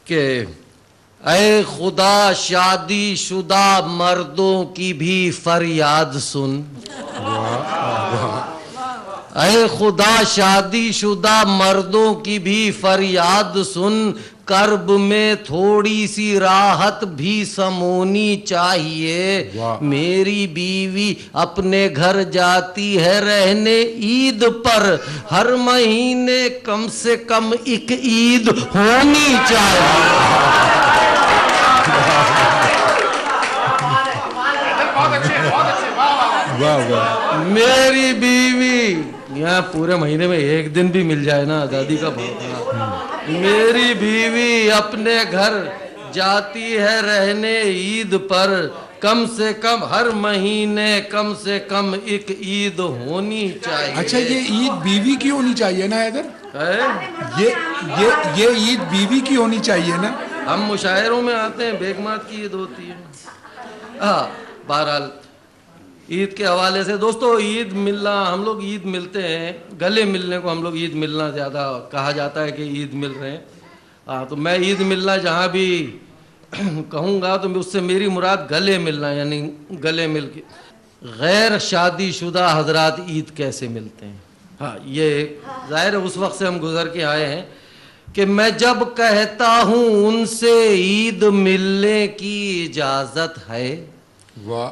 कि ऐ खुदा शादी शुदा मर्दों की भी फरियाद सुन। ऐ खुदा शादी शुदा मर्दों की भी फरियाद सुन, कर्ब में थोड़ी सी राहत भी समोनी चाहिए। मेरी बीवी अपने घर जाती है रहने ईद पर, हर महीने कम से कम एक ईद होनी चाहिए। मेरी बीवी यहाँ पूरे महीने में एक दिन भी मिल जाए ना, आजादी का भाव। मेरी बीवी अपने घर जाती है रहने ईद पर, कम से कम हर महीने कम से कम एक ईद होनी चाहिए। अच्छा, ये ईद बीवी की होनी चाहिए ना हैदर? ये ईद बीवी की होनी चाहिए ना? हम मुशायरों में आते हैं बेगमात की ईद होती है। हाँ, बहरहाल ईद के हवाले से दोस्तों, ईद मिलना, हम लोग ईद मिलते हैं, गले मिलने को हम लोग ईद मिलना ज़्यादा कहा जाता है कि ईद मिल रहे हैं। हाँ, तो मैं ईद मिलना जहाँ भी कहूँगा तो उससे मेरी मुराद गले मिलना, यानी गले मिल के। गैर शादीशुदा हजरात ईद कैसे मिलते हैं? हाँ, ये ज़ाहिर है उस वक्त से हम गुजर के आए हैं कि मैं जब कहता हूँ उनसे ईद मिलने की इजाज़त है, वाह,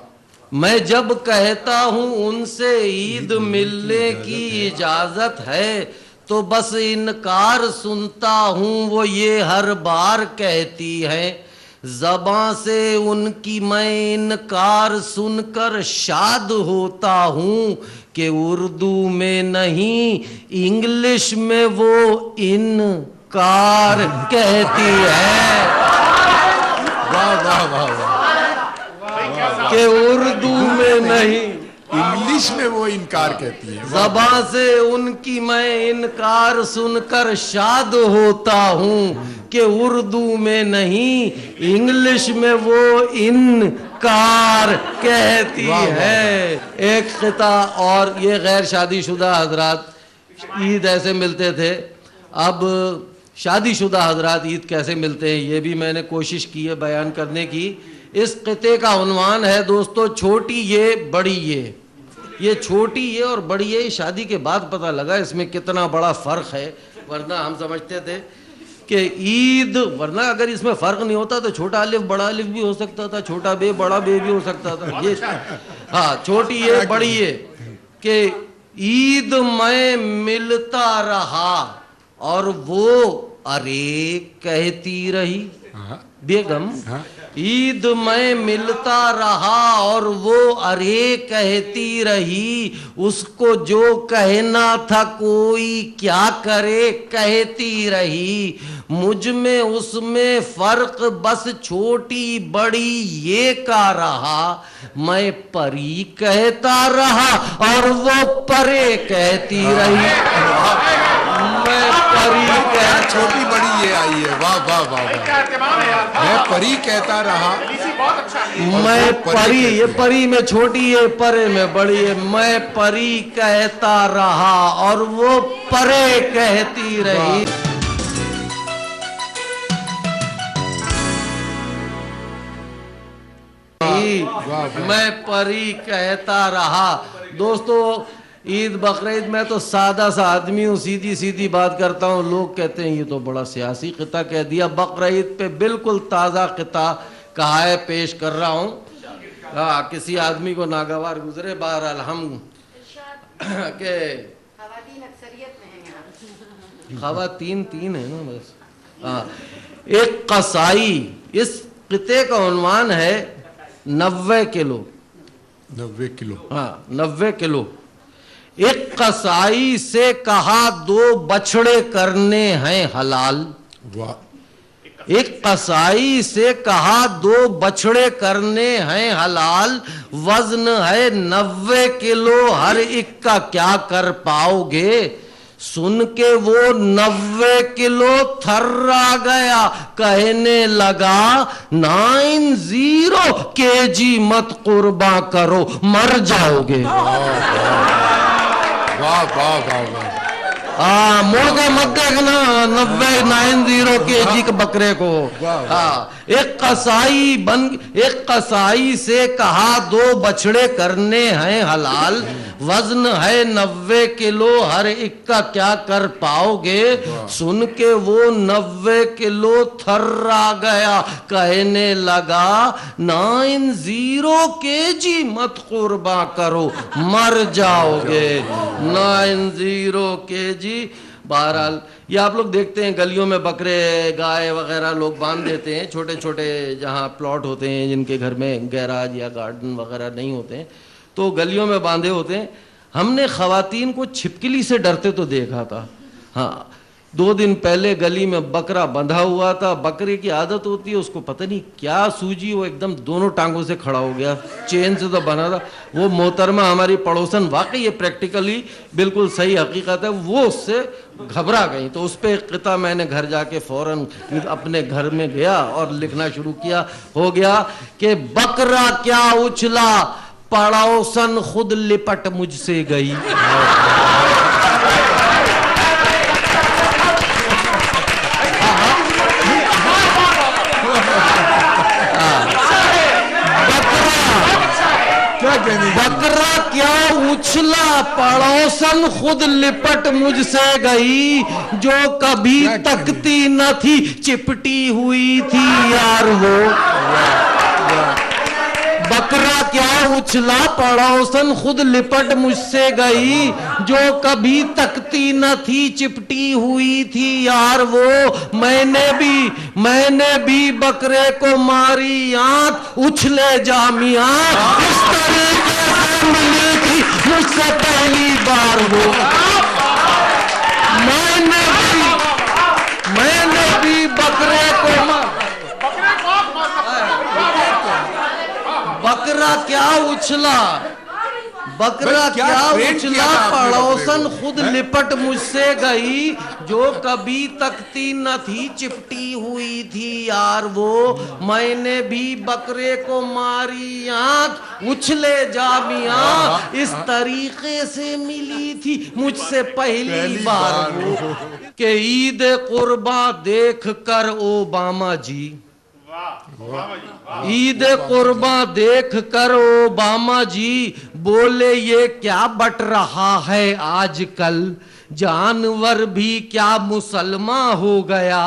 मैं जब कहता हूँ उनसे ईद मिलने की इजाजत है, तो बस इनकार सुनता हूँ वो ये हर बार कहती है। ज़बां से उनकी मैं इनकार सुनकर शाद होता हूँ कि उर्दू में नहीं इंग्लिश में वो इनकार कहती है। वाह वाह वाह वाह, कि उर्दू में नहीं इंग्लिश में वो इनकार कहती है। ज़बां से उनकी मैं इनकार सुनकर शाद होता हूँ कि उर्दू में नहीं इंग्लिश में वो इनकार कहती है। एक ख़िता और, ये गैर शादीशुदा हजरात ईद ऐसे मिलते थे। अब शादीशुदा हजरात ईद कैसे मिलते हैं ये भी मैंने कोशिश की है बयान करने की। इस क़िते का उन्वान है दोस्तों, छोटी ये बड़ी ये छोटी ये और बड़ी ये शादी के बाद पता लगा इसमें कितना बड़ा फ़र्क है। वरना हम समझते थे कि ईद, वरना अगर इसमें फ़र्क नहीं होता तो छोटा अलिफ बड़ा अलिफ भी हो सकता था, छोटा बे बड़ा बे भी हो सकता था। ये हाँ, छोटी ये बड़ी ये कि ईद में मिलता रहा और वो अरे कहती रही। बेगम, ईद में मिलता रहा और वो अरे कहती रही, उसको जो कहना था कोई क्या करे कहती रही। मुझ में उसमें फर्क बस छोटी बड़ी ये का रहा, मैं परी कहता रहा और वो परे कहती रही। मैं परी छोटी बड़ी ये आई है। वाह वाह वाह वाह, मैं परी कहता रहा, मैं परी, ये परी में छोटी है, परे में बड़ी है। मैं परी कहता रहा और वो परे कहती रही। मैं परी कहता रहा। दोस्तों, ईद बकरीद में तो सादा सा आदमी हूँ, सीधी सीधी बात करता हूँ। लोग कहते हैं ये तो बड़ा सियासी क़िता कह दिया। बकरीद पे बिल्कुल ताज़ा क़िता कहा है, पेश कर रहा हूँ। हाँ, किसी आदमी को नागवार गुजरे। बहरहाल हम के ख़वातीन तीन है ना बस। हाँ, एक कसाई, इस क़िते का उन्वान है 90 किलो। 90 किलो, हाँ 90 किलो। एक कसाई से कहा 2 बछड़े करने हैं हलाल। वाह। एक कसाई से कहा 2 बछड़े करने हैं हलाल, वजन है 90 किलो, हर एक का क्या कर पाओगे। सुन के वो 90 किलो थर्रा गया, कहने लगा 90 केजी मत कुर्बा करो, मर जाओगे। वाह वाह वाह वाह, हाँ, मुड़ के मत देखना 90 kg के बकरे को। हाँ, एक कसाई से कहा 2 बछड़े करने हैं हलाल, वजन है 90 किलो, हर एक का क्या कर पाओगे। सुन के वो 90 किलो थर्रा गया, कहने लगा 90 kg मत कुर्बा करो, मर जाओगे। 90 kg। बहरहाल ये आप लोग देखते हैं गलियों में बकरे गाय वगैरह लोग बांध देते हैं, छोटे छोटे जहाँ प्लॉट होते हैं जिनके घर में गैराज या गार्डन वगैरह नहीं होते हैं तो गलियों में बांधे होते हैं। हमने खवातीन को छिपकली से डरते तो देखा था। हाँ, 2 दिन पहले गली में बकरा बंधा हुआ था। बकरे की आदत होती है, उसको पता नहीं क्या सूझी, वो एकदम दोनों टांगों से खड़ा हो गया, चेन से तो बना था। वो मोहतरमा हमारी पड़ोसन, वाकई ये प्रैक्टिकली बिल्कुल सही हकीकत है, वो उससे घबरा गई। तो उस पर एक किता मैंने घर जाके फौरन अपने घर में गया और लिखना शुरू किया। हो गया कि बकरा क्या उछला, पड़ोसन खुद लिपट मुझसे गई। बकरा क्या उछला, पड़ोसन खुद लिपट मुझसे गई, जो कभी तकती न थी चिपटी हुई थी यार वो। बकरा क्या उछला, पड़ोसन खुद लिपट मुझसे गई, जो कभी तकती न थी चिपटी हुई थी यार वो। मैंने भी बकरे को मारी आंख, उछले जामिया इस तरीके से मिली थी मुझसे पहली बार वो। मैंने भी बकरे को बकरा क्या उछला, बकरा क्या उछला, पड़ोसन खुद लिपट मुझसे गई, जो कभी तकती न थी चिपटी हुई थी यार वो। मैंने भी बकरे को मारी आंख, उछले जामिया इस तरीके से मिली थी मुझसे पहली बार वो। कि ईद कुर्बा देख कर ओबामा जी, ईद कुर्बा देख कर ओबामा जी बोले ये क्या बट रहा है आजकल, जानवर भी क्या मुसलमान हो गया,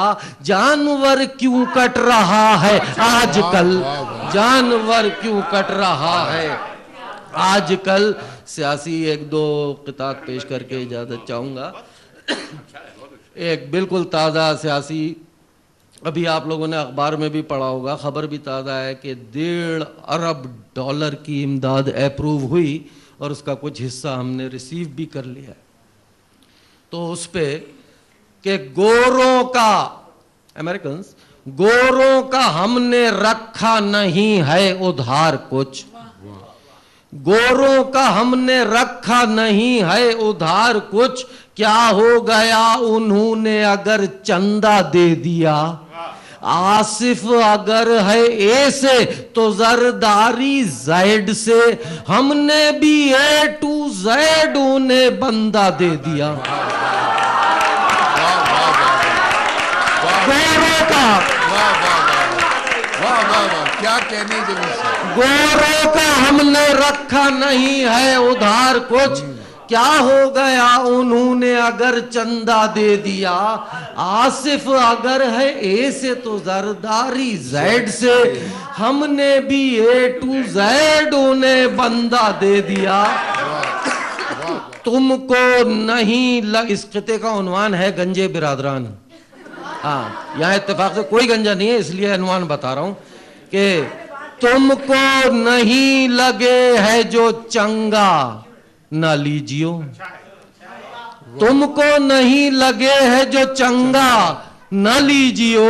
जानवर क्यों कट रहा है आजकल, जानवर क्यों कट रहा है आजकल। सियासी 1-2 किताब पेश करके इजाजत चाहूंगा। एक बिल्कुल ताज़ा सियासी, अभी आप लोगों ने अखबार में भी पढ़ा होगा, खबर भी ताज़ा है कि $1.5 अरब की इमदाद अप्रूव हुई और उसका कुछ हिस्सा हमने रिसीव भी कर लिया है। तो उस पे कि गोरों का, अमेरिकन्स, गोरों का हमने रखा नहीं है उधार कुछ, गोरों का हमने रखा नहीं है उधार कुछ, क्या हो गया उन्होंने अगर चंदा दे दिया, आसिफ अगर है ए से तो जरदारी जेड से, हमने भी A to Z उन्हें बंदा दे दिया। गोरों का, क्या कहने जरूरत, गोरों का हमने रखा नहीं है उधार कुछ, क्या हो गया उन्होंने अगर चंदा दे दिया, आसिफ अगर है ए से तो जरदारी जेड से, हमने भी A to Z उन्हें बंदा दे दिया। तुमको नहीं इस किते का उन्वान है गंजे बिरादरान। हाँ, यहाँ इत्तेफाक से कोई गंजा नहीं है इसलिए उन्वान बता रहा हूं कि तुमको नहीं लगे है जो चंगा ना लीजियो, तुमको नहीं लगे है जो चंगा न लीजियो,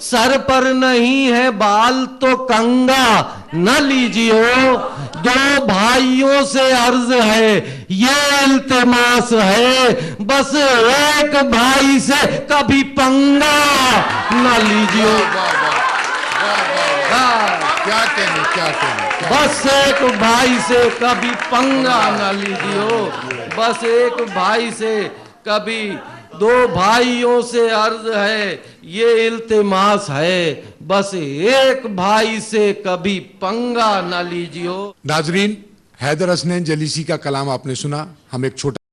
सर पर नहीं है बाल तो कंगा न लीजियो। 2 भाइयों से अर्ज है ये इल्तिमास है, बस एक भाई से कभी पंगा न लीजियो। क्या कहने, बस एक भाई से कभी पंगा न लीजियो, बस एक भाई से कभी दो भाइयों से अर्ज है, ये इल्तिमास है, बस एक भाई से कभी पंगा न लीजियो। नाजरीन, हैदर हसनैन जलीसी का कलाम आपने सुना। हम एक छोटा